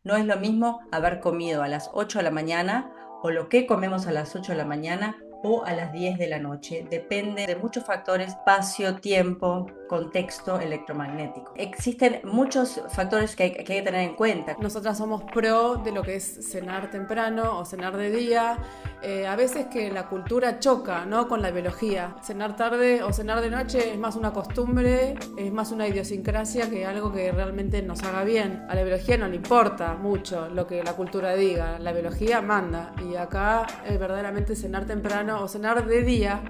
No es lo mismo haber comido a las 8 de la mañana o lo que comemos a las 8 de la mañana o a las 10 de la noche. Depende de muchos factores: espacio, tiempo, contexto electromagnético. Existen muchos factores que hay que tener en cuenta. Nosotras somos pro de lo que es cenar temprano o cenar de día. A veces que la cultura choca, ¿no?, con la biología. Cenar tarde o cenar de noche es más una costumbre, es más una idiosincrasia que algo que realmente nos haga bien. A la biología no le importa mucho lo que la cultura diga, la biología manda. Y acá verdaderamente cenar temprano o cenar de día,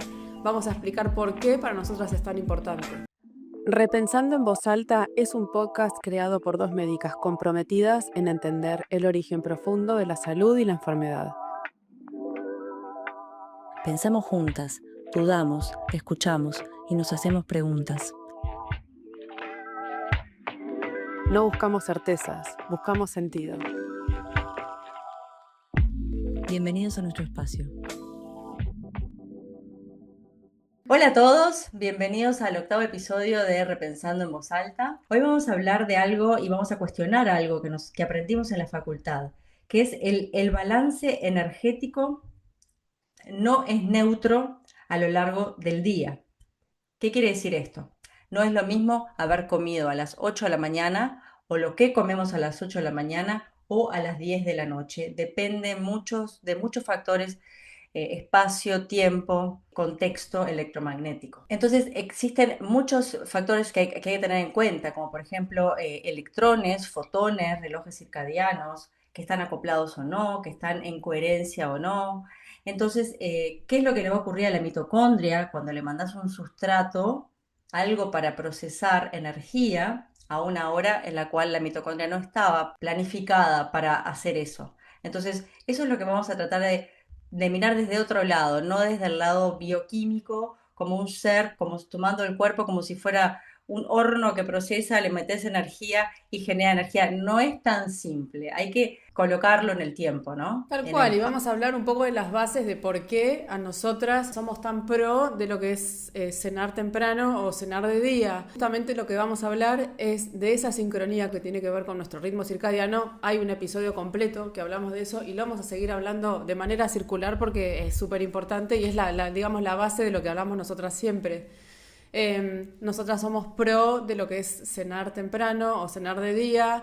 vamos a explicar por qué para nosotras es tan importante. Repensando en voz alta es un podcast creado por dos médicas comprometidas en entender el origen profundo de la salud y la enfermedad. Pensamos juntas, dudamos, escuchamos y nos hacemos preguntas. No buscamos certezas, buscamos sentido. Bienvenidos a nuestro espacio. Hola a todos, bienvenidos al octavo episodio de Repensando en Voz Alta. Hoy vamos a hablar de algo y vamos a cuestionar algo que aprendimos en la facultad, que es el balance energético no es neutro a lo largo del día. ¿Qué quiere decir esto? No es lo mismo haber comido a las 8 de la mañana o lo que comemos a las 8 de la mañana o a las 10 de la noche. Depende de muchos factores: espacio, tiempo, contexto electromagnético. Entonces existen muchos factores que hay que tener en cuenta, como por ejemplo electrones, fotones, relojes circadianos, que están acoplados o no, que están en coherencia o no. Entonces, ¿qué es lo que le va a ocurrir a la mitocondria cuando le mandas un sustrato, algo para procesar energía, a una hora en la cual la mitocondria no estaba planificada para hacer eso? Entonces, eso es lo que vamos a tratar de mirar desde otro lado, no desde el lado bioquímico, como un ser, como tomando el cuerpo como si fuera un horno que procesa, le metes energía y genera energía. No es tan simple, hay que colocarlo en el tiempo, ¿no? Tal En el cual, y espacio. vamos a hablar un poco de las bases de por qué a nosotras somos tan pro de lo que es cenar temprano o cenar de día. Justamente lo que vamos a hablar es de esa sincronía que tiene que ver con nuestro ritmo circadiano. Hay un episodio completo que hablamos de eso y lo vamos a seguir hablando de manera circular porque es súper importante y es digamos, la base de lo que hablamos nosotras siempre. Nosotras somos pro de lo que es cenar temprano o cenar de día.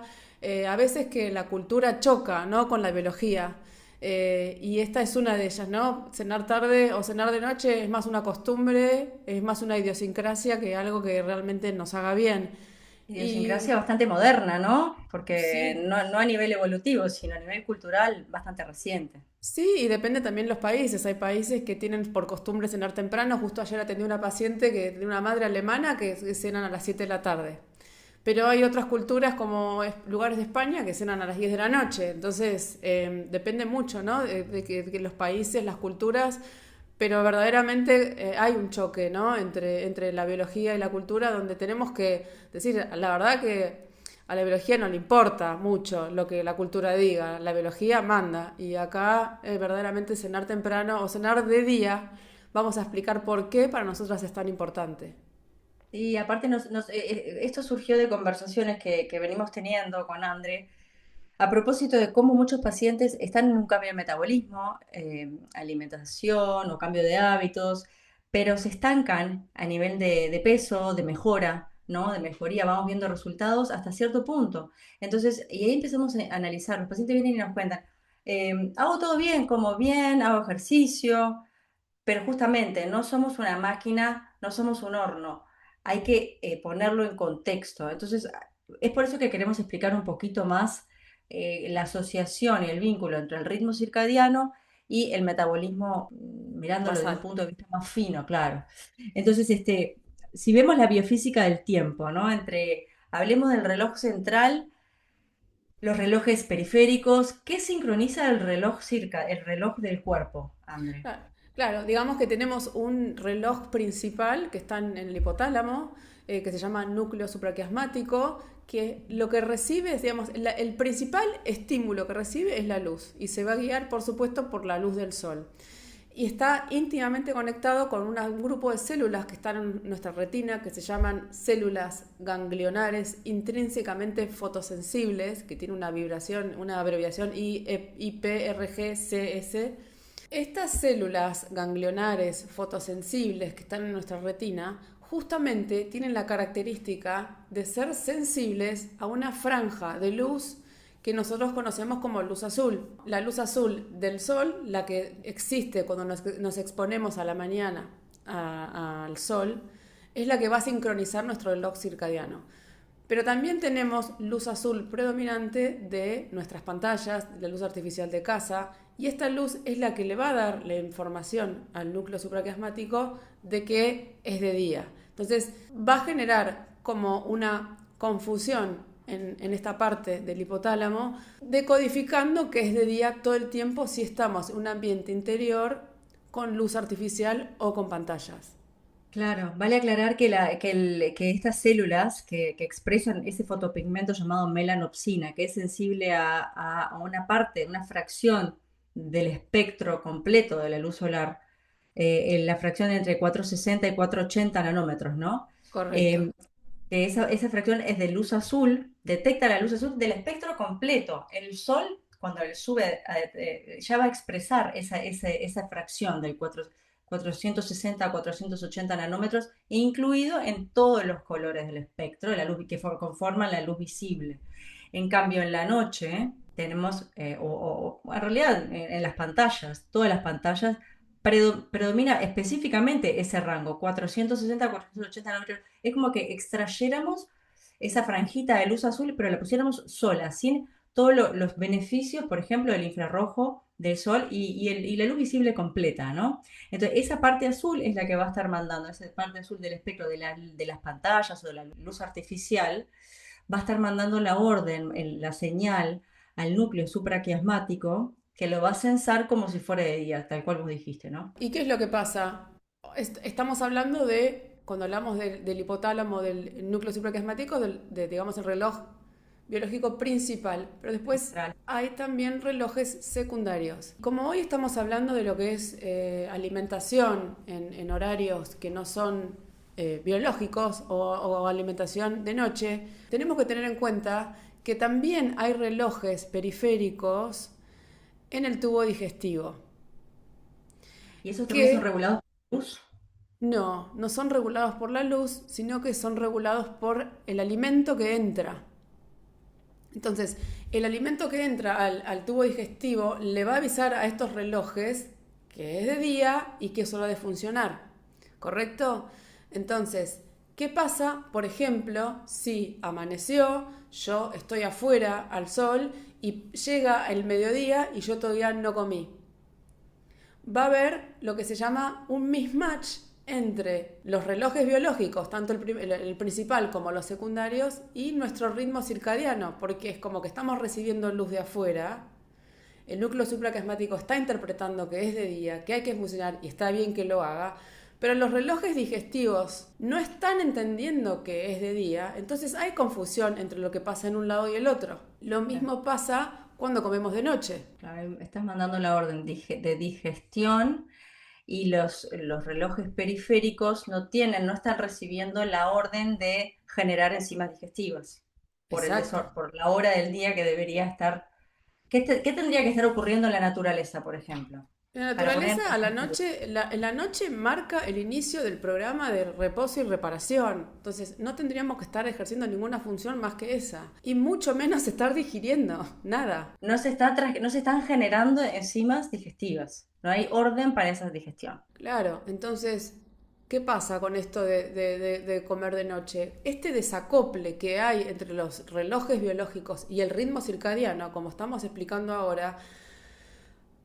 A veces que la cultura choca, ¿no?, con la biología. Y esta es una de ellas, ¿no? Cenar tarde o cenar de noche es más una costumbre, es más una idiosincrasia que algo que realmente nos haga bien. Y Idiosincrasia bastante moderna, ¿no? Porque sí, no a nivel evolutivo, sino a nivel cultural bastante reciente. sí, y depende también de los países. Hay países que tienen por costumbre cenar temprano. Justo ayer atendí a una paciente de una madre alemana que cenan a las 7 de la tarde. Pero hay otras culturas como lugares de España que cenan a las 10 de la noche. Entonces, depende mucho, ¿no?, de que los países, las culturas, pero verdaderamente hay un choque, ¿no?, entre la biología y la cultura, donde tenemos que decir, la verdad que a la biología no le importa mucho lo que la cultura diga, la biología manda. Y acá verdaderamente cenar temprano o cenar de día, vamos a explicar por qué para nosotras es tan importante. Y aparte esto surgió de conversaciones que venimos teniendo con André a propósito de cómo muchos pacientes están en un cambio de metabolismo, alimentación o cambio de hábitos, pero se estancan a nivel de peso, de mejora, ¿no? De mejoría, vamos viendo resultados hasta cierto punto. Entonces, y ahí empezamos a analizar, los pacientes vienen y nos cuentan, hago todo bien, como bien, hago ejercicio, pero justamente no somos una máquina, no somos un horno, hay que ponerlo en contexto. Entonces, es por eso que queremos explicar un poquito más la asociación y el vínculo entre el ritmo circadiano y el metabolismo, mirándolo de un Basal. punto de vista más fino, claro. Entonces, si vemos la biofísica del tiempo, ¿no? Hablemos del reloj central, los relojes periféricos, ¿qué sincroniza el reloj del cuerpo, André? Claro, digamos que tenemos un reloj principal que está en el hipotálamo, que se llama núcleo supraquiasmático, que lo que recibe es, digamos, el principal estímulo que recibe es la luz y se va a guiar, por supuesto, por la luz del sol. y está íntimamente conectado con un grupo de células que están en nuestra retina que se llaman células ganglionares intrínsecamente fotosensibles, que tiene una abreviación IPRGCS. Estas células ganglionares fotosensibles que están en nuestra retina justamente tienen la característica de ser sensibles a una franja de luz que nosotros conocemos como luz azul. La luz azul del sol, la que existe cuando nos exponemos a la mañana al sol, es la que va a sincronizar nuestro reloj circadiano. Pero también tenemos luz azul predominante de nuestras pantallas, de la luz artificial de casa, y esta luz es la que le va a dar la información al núcleo supraquiasmático de que es de día. Entonces va a generar como una confusión en esta parte del hipotálamo, decodificando que es de día todo el tiempo si estamos en un ambiente interior con luz artificial o con pantallas. Claro, vale aclarar que estas células que expresan ese fotopigmento llamado melanopsina, que es sensible a una parte, una fracción del espectro completo de la luz solar, en la fracción entre 460 y 480 nanómetros, ¿no? Correcto. Eh, que esa fracción es de luz azul, detecta la luz azul del espectro completo. El sol, cuando él sube, ya va a expresar esa fracción del 460 a 480 nanómetros, incluido en todos los colores del espectro, de la luz que conforman la luz visible. En cambio, en la noche tenemos, en realidad en las pantallas, todas las pantallas, predomina específicamente ese rango, 460 a 480 nanómetros. Es como que extrayéramos esa franjita de luz azul, pero la pusiéramos sola, sin todos los beneficios, por ejemplo, del infrarrojo, del sol y la luz visible completa, ¿no? Entonces, esa parte azul es la que va a estar mandando, esa parte azul del espectro de las pantallas o de la luz artificial, va a estar mandando la orden, la señal al núcleo supraquiasmático, que lo va a censar como si fuera de día, tal cual vos dijiste, ¿no? ¿Y qué es lo que pasa? Estamos hablando de, cuando hablamos del hipotálamo, del núcleo supraquiasmático, digamos, el reloj biológico principal, pero después Central. hay también relojes secundarios. Como hoy estamos hablando de lo que es alimentación en horarios que no son biológicos o alimentación de noche, tenemos que tener en cuenta que también hay relojes periféricos en el tubo digestivo, Y esos también son que regulados por luz. no son regulados por la luz, sino que son regulados por el alimento que entra. Entonces, el alimento que entra al tubo digestivo le va a avisar a estos relojes que es de día y que es hora de funcionar, ¿correcto? Entonces, ¿qué pasa, por ejemplo, si amaneció, yo estoy afuera al sol y llega el mediodía y yo todavía no comí? Va a haber lo que se llama un mismatch entre los relojes biológicos, tanto el principal como los secundarios, y nuestro ritmo circadiano, porque es como que estamos recibiendo luz de afuera, el núcleo supraquiasmático está interpretando que es de día, que hay que funcionar y está bien que lo haga, pero los relojes digestivos no están entendiendo que es de día, entonces hay confusión entre lo que pasa en un lado y el otro. Lo mismo pasa cuando comemos de noche. Claro, estás mandando la orden de digestión y los relojes periféricos no están recibiendo la orden de generar enzimas digestivas Exacto. por la hora del día que debería estar. ¿Qué tendría que estar ocurriendo en la naturaleza, por ejemplo? La Para poner naturaleza a la noche, la noche marca el inicio del programa de reposo y reparación. Entonces no tendríamos que estar ejerciendo ninguna función más que esa. Y mucho menos estar digiriendo, nada. no se están generando enzimas digestivas. No hay orden para esa digestión. Claro, entonces, ¿qué pasa con esto de comer de noche? Este desacople que hay entre los relojes biológicos y el ritmo circadiano, como estamos explicando ahora,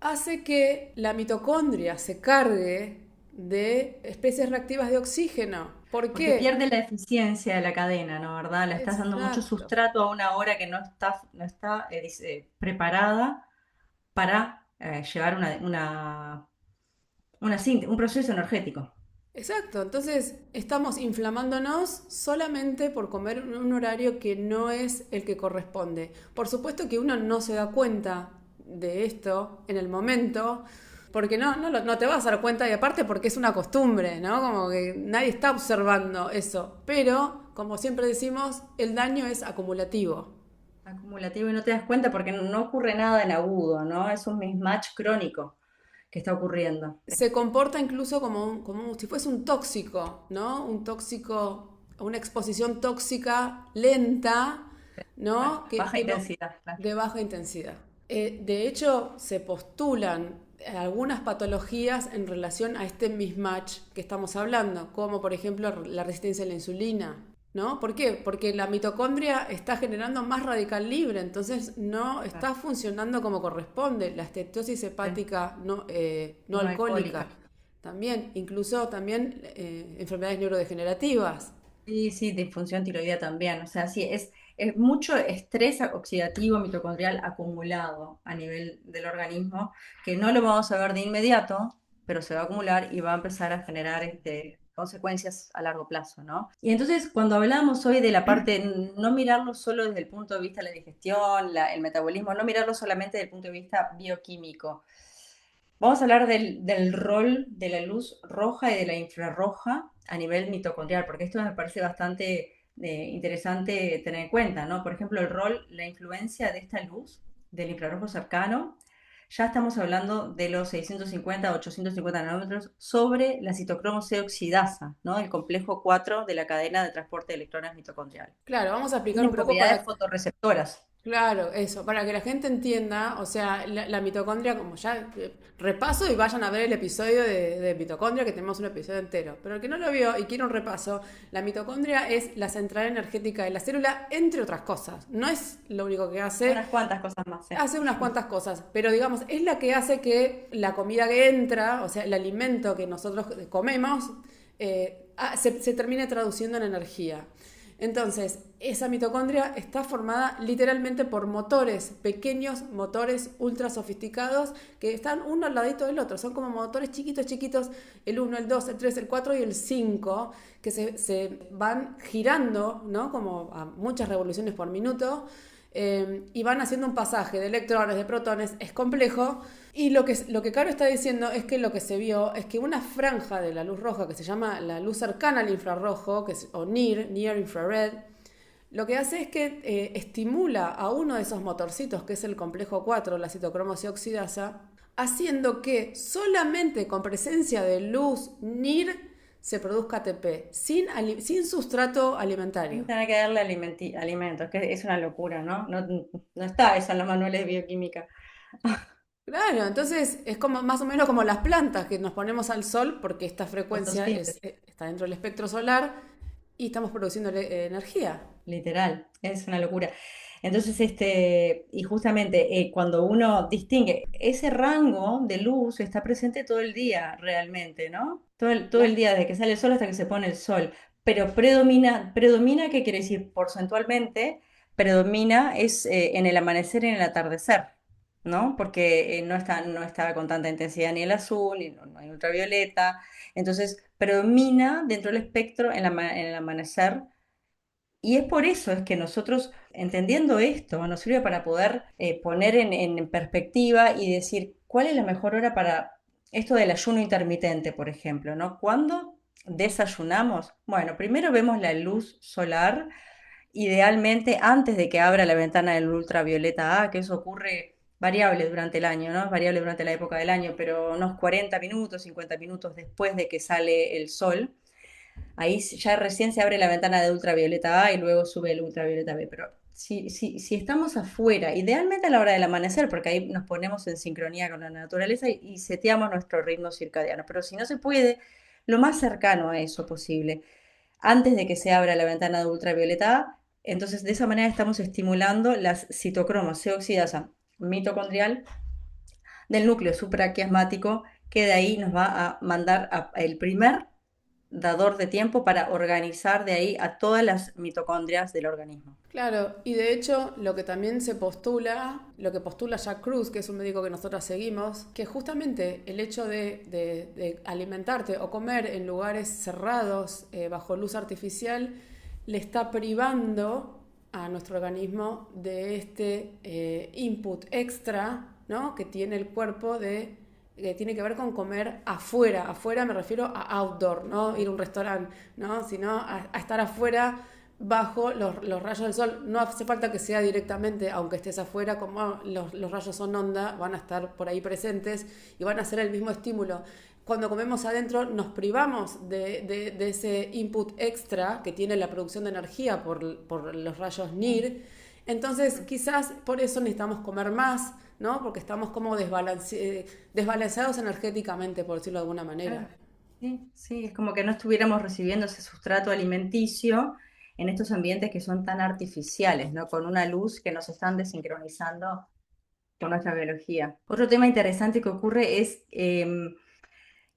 hace que la mitocondria se cargue de especies reactivas de oxígeno. ¿Por Porque qué? pierde la eficiencia de la cadena, ¿no? ¿Verdad? Le estás dando mucho Exacto. sustrato a una hora que no está preparada para llevar un proceso energético. Exacto, entonces estamos inflamándonos solamente por comer en un horario que no es el que corresponde. Por supuesto que uno no se da cuenta de esto en el momento, porque no te vas a dar cuenta y aparte porque es una costumbre, ¿no? Como que nadie está observando eso. Pero, como siempre decimos, el daño es acumulativo. Acumulativo y no te das cuenta porque no ocurre nada en agudo, ¿no? Es un mismatch crónico que está ocurriendo. Se comporta incluso si fuese un tóxico, ¿no? Un tóxico, una exposición tóxica lenta, Claro, ¿no? baja intensidad, claro. De baja intensidad. De hecho, se postulan algunas patologías en relación a este mismatch que estamos hablando, como por ejemplo la resistencia a la insulina, ¿no? ¿Por qué? Porque la mitocondria está generando más radical libre, entonces no Claro. está funcionando como corresponde. La estetosis Sí, hepática no no alcohólica, alcohólica. también, incluso también enfermedades neurodegenerativas. Sí, sí, disfunción tiroidea también. O sea, sí, es mucho estrés oxidativo mitocondrial acumulado a nivel del organismo, que no lo vamos a ver de inmediato, pero se va a acumular y va a empezar a generar consecuencias a largo plazo, ¿no? Y entonces, cuando hablamos hoy de la parte, no mirarlo solo desde el punto de vista de la digestión, el metabolismo, no mirarlo solamente desde el punto de vista bioquímico. Vamos a hablar del rol de la luz roja y de la infrarroja a nivel mitocondrial, porque esto me parece bastante interesante tener en cuenta, ¿no? Por ejemplo, el rol, la influencia de esta luz del infrarrojo cercano, ya estamos hablando de los 650 a 850 nanómetros sobre la citocromo C oxidasa, ¿no? El complejo 4 de la cadena de transporte de electrones mitocondrial. Claro, vamos a explicar Tiene un poco propiedades para. fotorreceptoras. Claro, eso, para que la gente entienda, o sea, la mitocondria, como ya repaso y vayan a ver el episodio de mitocondria, que tenemos un episodio entero. Pero el que no lo vio y quiere un repaso, la mitocondria es la central energética de la célula, entre otras cosas. No es lo único que hace, Unas cuantas cosas más, ¿eh? hace unas cuantas cosas, pero digamos, es la que hace que la comida que entra, o sea, el alimento que nosotros comemos, se termine traduciendo en energía. Entonces, esa mitocondria está formada literalmente por motores, pequeños motores ultra sofisticados que están uno al ladito del otro. Son como motores chiquitos, chiquitos, el 1, el 2, el 3, el 4 y el 5, que se van girando, ¿no? Como a muchas revoluciones por minuto, y van haciendo un pasaje de electrones, de protones, es complejo. Y lo que Caro está diciendo es que lo que se vio es que una franja de la luz roja, que se llama la luz cercana al infrarrojo, o NIR, Near Infrared, lo que hace es que estimula a uno de esos motorcitos, que es el complejo 4, la citocromo C oxidasa, haciendo que solamente con presencia de luz NIR se produzca ATP, sin sustrato alimentario. Sin tener que darle alimentos, que es una locura, ¿no? No, no está eso en los manuales de bioquímica. Claro, entonces es como más o menos como las plantas que nos ponemos al sol porque esta frecuencia Fotosíntesis, está dentro del espectro solar y estamos produciendo energía. literal, es una locura. Entonces, y justamente cuando uno distingue, ese rango de luz está presente todo el día realmente, ¿no? Todo el La- día, desde que sale el sol hasta que se pone el sol. Pero predomina, ¿qué quiere decir? Porcentualmente, predomina es en el amanecer y en el atardecer, ¿no? Porque no está con tanta intensidad ni el azul, ni no hay ultravioleta. Entonces, predomina dentro del espectro en el amanecer. Y es por eso es que nosotros, entendiendo esto, nos sirve para poder poner en perspectiva y decir cuál es la mejor hora para esto del ayuno intermitente, por ejemplo, ¿no? ¿Cuándo desayunamos? Bueno, primero vemos la luz solar, idealmente antes de que abra la ventana del ultravioleta A, que eso ocurre variable durante el año, ¿no? Es variable durante la época del año, pero unos 40 minutos, 50 minutos después de que sale el sol. Ahí ya recién se abre la ventana de ultravioleta A y luego sube el ultravioleta B. Pero si estamos afuera, idealmente a la hora del amanecer, porque ahí nos ponemos en sincronía con la naturaleza y seteamos nuestro ritmo circadiano. Pero si no se puede, lo más cercano a eso posible, antes de que se abra la ventana de ultravioleta A, entonces de esa manera estamos estimulando las citocromas C oxidasa mitocondrial del núcleo supraquiasmático, que de ahí nos va a mandar el primer dador de tiempo para organizar de ahí a todas las mitocondrias del organismo. Claro, y de hecho lo que también se postula, lo que postula Jack Cruz, que es un médico que nosotros seguimos, que justamente el hecho de alimentarte o comer en lugares cerrados, bajo luz artificial, le está privando a nuestro organismo de este input extra, ¿no? Que tiene el cuerpo de tiene que ver con comer afuera. Afuera me refiero a outdoor, no ir a un restaurante, ¿no? Sino a estar afuera bajo los rayos del sol. No hace falta que sea directamente, aunque estés afuera, como los rayos son onda, van a estar por ahí presentes y van a ser el mismo estímulo. Cuando comemos adentro nos privamos de ese input extra que tiene la producción de energía por los rayos NIR. Entonces quizás por eso necesitamos comer más, ¿no? Porque estamos como desbalanceados energéticamente, por decirlo de alguna Claro. manera. Sí, sí, es como que no estuviéramos recibiendo ese sustrato alimenticio en estos ambientes que son tan artificiales, ¿no? Con una luz que nos están desincronizando con nuestra biología. Otro tema interesante que ocurre es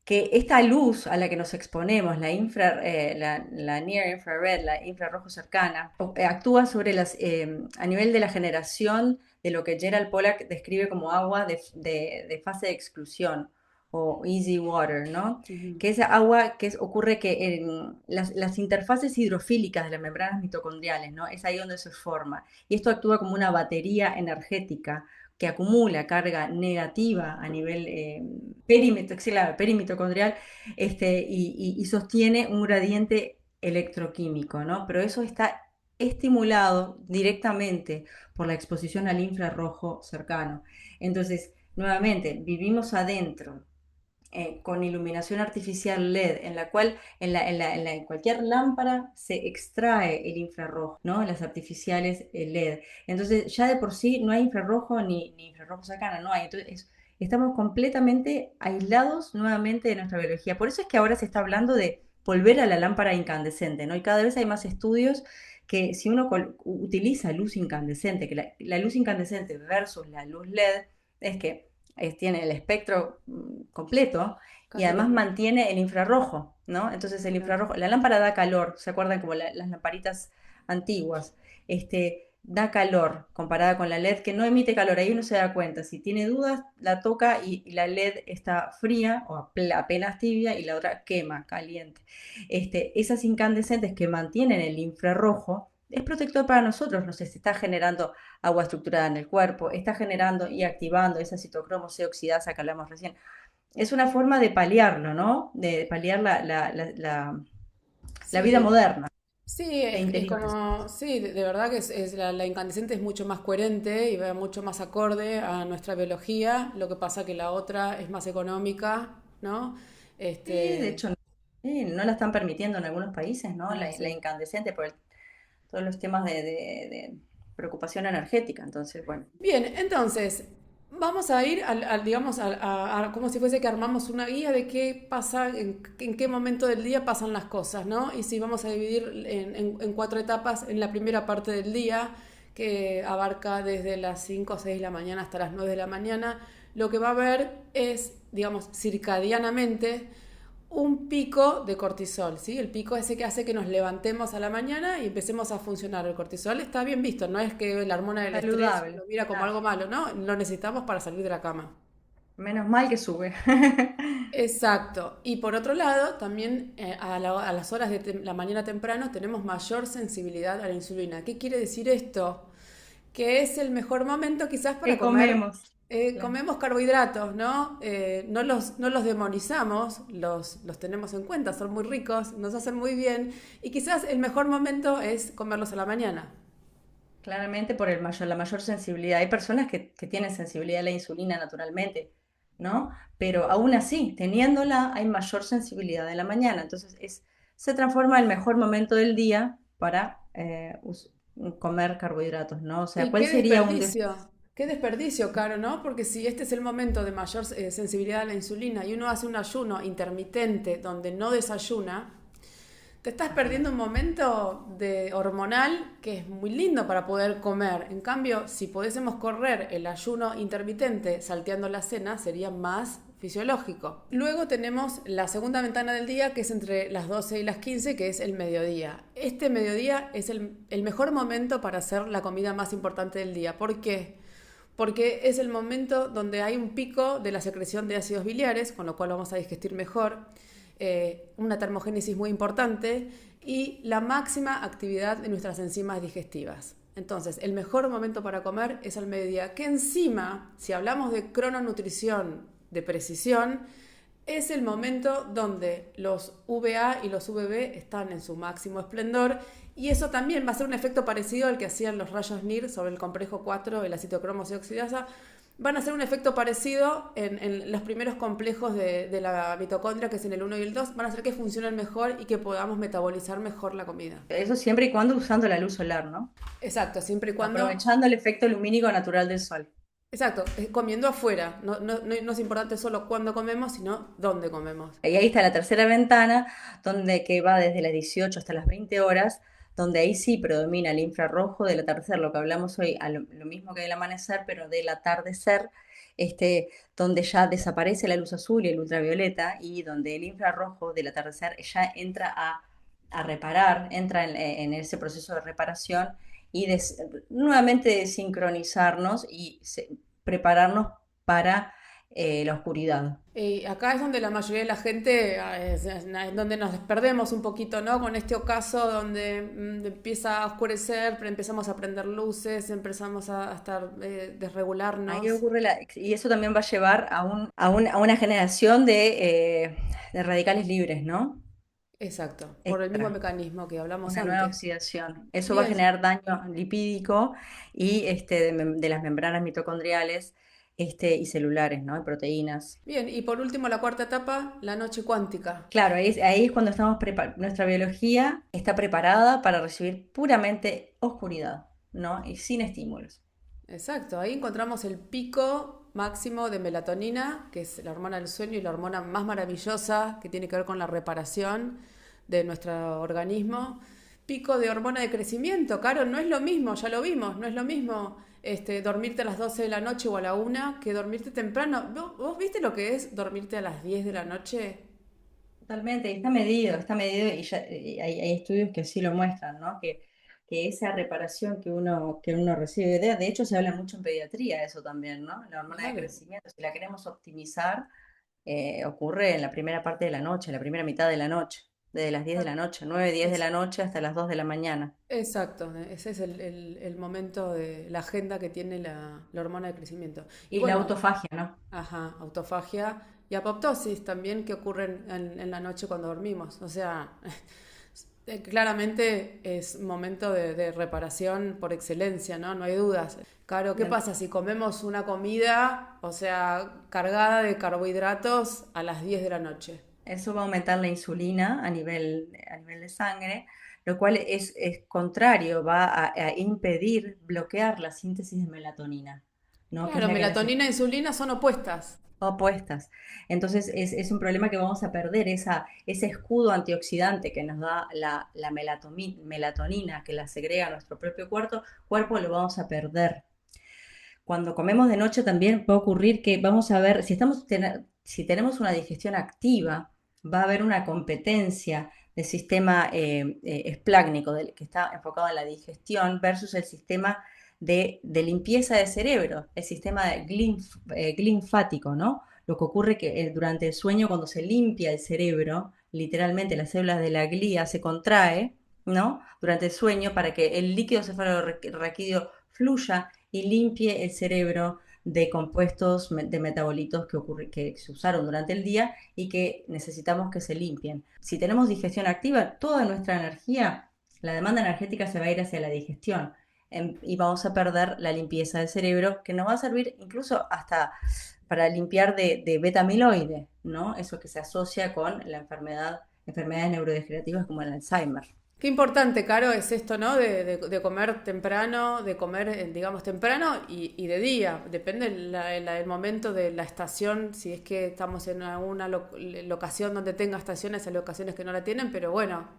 que esta luz a la que nos exponemos, la near infrared, la infrarrojo cercana, actúa sobre a nivel de la generación de lo que Gerald Pollack describe como agua de fase de exclusión o easy water, ¿no? Ujú. Que es agua ocurre que en las interfaces hidrofílicas de las membranas mitocondriales, ¿no? Es ahí donde se forma. Y esto actúa como una batería energética que acumula carga negativa a nivel perimitocondrial y sostiene un gradiente electroquímico, ¿no? Pero eso está estimulado directamente por la exposición al infrarrojo cercano. Entonces, nuevamente, vivimos adentro con iluminación artificial LED, en la cual en cualquier lámpara se extrae el infrarrojo, ¿no? Las artificiales LED. Entonces, ya de por sí no hay infrarrojo ni infrarrojo cercano, no hay. Entonces, estamos completamente aislados nuevamente de nuestra biología. Por eso es que ahora se está hablando de volver a la lámpara incandescente, ¿no? Y cada vez hay más estudios que si uno utiliza luz incandescente, que la luz incandescente versus la luz LED, es que tiene el espectro completo y Casi además completo. mantiene el infrarrojo, ¿no? Entonces el Claro. infrarrojo, la lámpara da calor, ¿se acuerdan como las lamparitas antiguas? Da calor comparada con la LED que no emite calor, ahí uno se da cuenta, si tiene dudas, la toca y la LED está fría o apenas tibia y la otra quema, caliente. Esas incandescentes que mantienen el infrarrojo es protector para nosotros, nos está generando agua estructurada en el cuerpo, está generando y activando esa citocromo C oxidasa que hablamos recién. Es una forma de paliarlo, ¿no? De paliar la vida Sí, moderna sí, de es interiores. como, sí, de verdad que la incandescente es mucho más coherente y va mucho más acorde a nuestra biología. Lo que pasa que la otra es más económica, ¿no? Sí, de Este, hecho, no la están permitiendo en algunos países, ¿no? La sí. incandescente por todos los temas de preocupación energética. Entonces, bueno, Bien, entonces, vamos a ir digamos, como si fuese que armamos una guía de qué pasa, en qué momento del día pasan las cosas, ¿no? Y si vamos a dividir en cuatro etapas, en la primera parte del día, que abarca desde las 5 o 6 de la mañana hasta las 9 de la mañana, lo que va a haber es, digamos, circadianamente, un pico de cortisol, ¿sí? El pico ese que hace que nos levantemos a la mañana y empecemos a funcionar. El cortisol está bien visto, no es que la hormona del estrés saludable. lo mira como Claro. algo malo, ¿no? Lo necesitamos para salir de la cama. Menos mal que sube. Exacto. Y por otro lado, también a las horas de la mañana temprano tenemos mayor sensibilidad a la insulina. ¿Qué quiere decir esto? Que es el mejor momento quizás para ¿Qué comer. comemos? Claro. Comemos carbohidratos, ¿no? No los demonizamos, los tenemos en cuenta, son muy ricos, nos hacen muy bien y quizás el mejor momento es comerlos a la mañana. Claramente por la mayor sensibilidad. Hay personas que tienen sensibilidad a la insulina naturalmente, ¿no? Pero aún así, teniéndola, hay mayor sensibilidad en la mañana. Entonces, se transforma el mejor momento del día para comer carbohidratos, ¿no? O sea, Y ¿cuál sería qué desperdicio, Caro, ¿no? Porque si este es el momento de mayor sensibilidad a la insulina y uno hace un ayuno intermitente donde no desayuna, te estás perdiendo un momento de hormonal que es muy lindo para poder comer. En cambio, si pudiésemos correr el ayuno intermitente salteando la cena, sería más fisiológico. Luego tenemos la segunda ventana del día, que es entre las 12 y las 15, que es el mediodía. Este mediodía es el mejor momento para hacer la comida más importante del día. ¿Por qué? Porque es el momento donde hay un pico de la secreción de ácidos biliares, con lo cual vamos a digestir mejor, una termogénesis muy importante y la máxima actividad de nuestras enzimas digestivas. Entonces, el mejor momento para comer es al mediodía, que encima, si hablamos de crononutrición de precisión, es el momento donde los VA y los VB están en su máximo esplendor, y eso también va a ser un efecto parecido al que hacían los rayos NIR sobre el complejo 4 de la citocromosis oxidasa. Van a ser un efecto parecido en los primeros complejos de la mitocondria, que es en el 1 y el 2, van a hacer que funcionen mejor y que podamos metabolizar mejor la comida. Eso siempre y cuando usando la luz solar, ¿no? Exacto, siempre y cuando. Aprovechando el efecto lumínico natural del sol. Exacto, comiendo afuera. No es importante solo cuándo comemos, sino dónde comemos. Y ahí está la tercera ventana, que va desde las 18 hasta las 20 horas, donde ahí sí predomina el infrarrojo del atardecer, lo que hablamos hoy, lo mismo que del amanecer, pero del atardecer, donde ya desaparece la luz azul y el ultravioleta, y donde el infrarrojo del atardecer ya entra a reparar, entra en ese proceso de reparación y nuevamente sincronizarnos y prepararnos para la oscuridad. Y acá es donde la mayoría de la gente, es donde nos perdemos un poquito, ¿no? Con este ocaso donde empieza a oscurecer, pero empezamos a prender luces, empezamos a estar Ahí desregularnos. ocurre y eso también va a llevar a una generación de radicales libres, ¿no? Exacto, por el mismo Extra, mecanismo que hablamos una nueva antes. oxidación. Eso va a Bien, generar daño lipídico y de las membranas mitocondriales y celulares, ¿no? Y proteínas. bien. Y por último, la cuarta etapa, la noche cuántica. Claro, ahí es cuando nuestra biología está preparada para recibir puramente oscuridad, ¿no? Y sin estímulos. Exacto, ahí encontramos el pico máximo de melatonina, que es la hormona del sueño y la hormona más maravillosa que tiene que ver con la reparación de nuestro organismo. Pico de hormona de crecimiento, claro, no es lo mismo, ya lo vimos, no es lo mismo dormirte a las 12 de la noche o a la 1 que dormirte temprano. ¿Vos viste lo que es dormirte a las 10 de la noche? Totalmente, y está medido y y hay estudios que así lo muestran, ¿no? Que esa reparación que uno recibe, de hecho se habla mucho en pediatría de eso también, ¿no? La hormona de Claro, crecimiento, si la queremos optimizar, ocurre en la primera parte de la noche, en la primera mitad de la noche, desde las 10 de la noche, 9 10 de es, la noche hasta las 2 de la mañana. exacto, ese es el momento de la agenda que tiene la hormona de crecimiento. Y Y la bueno, autofagia, ¿no? ajá, autofagia y apoptosis también que ocurren en la noche cuando dormimos. O sea, claramente es momento de reparación por excelencia, ¿no? No hay dudas. Claro, ¿qué pasa si comemos una comida, o sea, cargada de carbohidratos a las 10 de la noche? Eso va a aumentar la insulina a nivel de sangre, lo cual es contrario, va a impedir, bloquear la síntesis de melatonina, ¿no? Que es Claro, la que melatonina e necesitamos, insulina son opuestas. opuestas. Entonces es un problema que vamos a perder, ese escudo antioxidante que nos da la melatonina, que la segrega nuestro propio cuerpo, lo vamos a perder. Cuando comemos de noche también va a ocurrir que vamos a ver, si tenemos una digestión activa, va a haber una competencia del sistema esplácnico, que está enfocado en la digestión, versus el sistema de limpieza de cerebro, el sistema glinfático, ¿no? Lo que ocurre que durante el sueño, cuando se limpia el cerebro, literalmente las células de la glía se contrae, ¿no? Durante el sueño para que el líquido cefalorraquídeo fluya y limpie el cerebro de compuestos, de metabolitos que se usaron durante el día y que necesitamos que se limpien. Si tenemos digestión activa, toda nuestra energía, la demanda energética se va a ir hacia la digestión y vamos a perder la limpieza del cerebro, que nos va a servir incluso hasta para limpiar de beta amiloide, ¿no? Eso que se asocia con enfermedades neurodegenerativas como el Alzheimer. Qué importante, Caro, es esto, ¿no? De comer temprano, de comer, digamos, temprano y de día. Depende el momento de la estación, si es que estamos en alguna locación donde tenga estaciones, hay locaciones que no la tienen, pero bueno,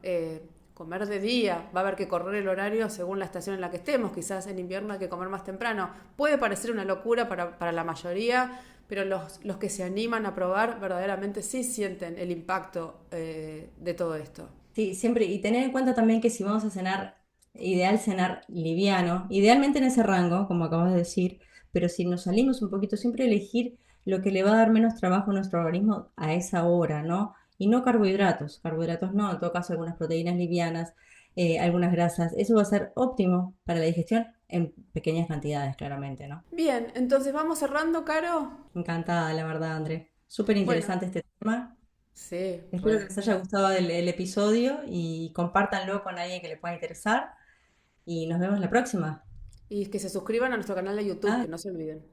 comer de día, va a haber que correr el horario según la estación en la que estemos. Quizás en invierno hay que comer más temprano. Puede parecer una locura para la mayoría, pero los que se animan a probar verdaderamente sí sienten el impacto de todo esto. Sí, siempre, y tener en cuenta también que si vamos a cenar, ideal cenar liviano, idealmente en ese rango, como acabas de decir, pero si nos salimos un poquito, siempre elegir lo que le va a dar menos trabajo a nuestro organismo a esa hora, ¿no? Y no carbohidratos, carbohidratos no, en todo caso algunas proteínas livianas, algunas grasas. Eso va a ser óptimo para la digestión en pequeñas cantidades, claramente, ¿no? Bien, entonces vamos cerrando, Caro. Encantada, la verdad, André. Súper Bueno, interesante este tema. sí, Espero que re. les haya gustado el episodio y compártanlo con alguien que le pueda interesar. Y nos vemos la próxima. Y que se suscriban a nuestro canal de YouTube, Ah, que no se olviden.